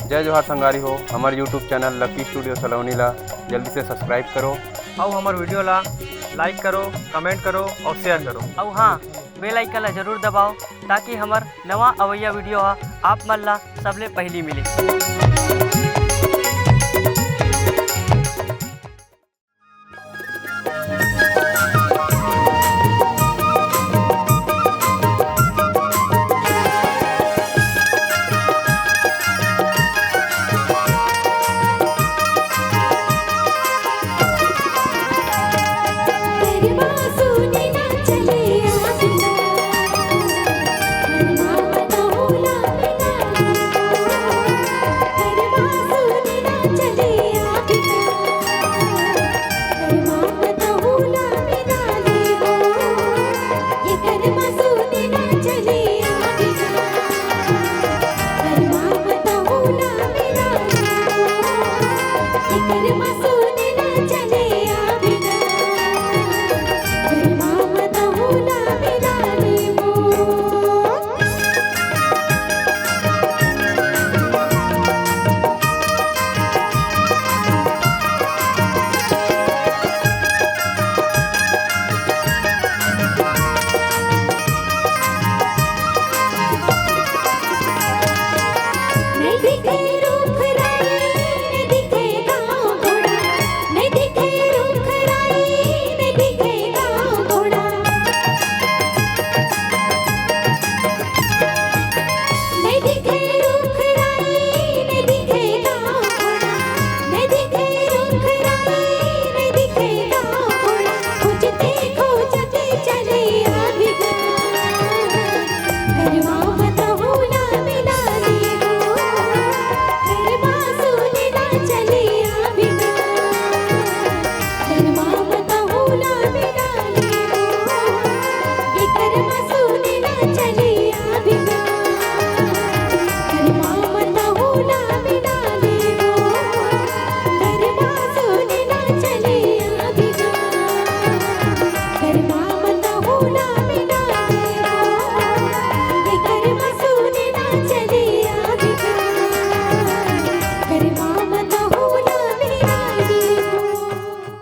जय जोहार संगारी हो। हमारे यूट्यूब चैनल लकी स्टूडियो सलोनी ला जल्दी से सब्सक्राइब करो और हमारे वीडियो ला लाइक करो, कमेंट करो और शेयर करो। और हाँ, बेल आइकन ला जरूर दबाओ ताकि हमार नवा अवैया वीडियो आप मन ला सबले पहली मिले।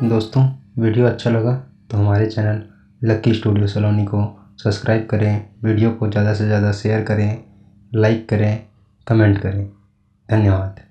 दोस्तों, वीडियो अच्छा लगा तो हमारे चैनल लकी स्टूडियो सलोनी को सब्सक्राइब करें, वीडियो को ज़्यादा से ज़्यादा शेयर करें, लाइक करें, कमेंट करें। धन्यवाद।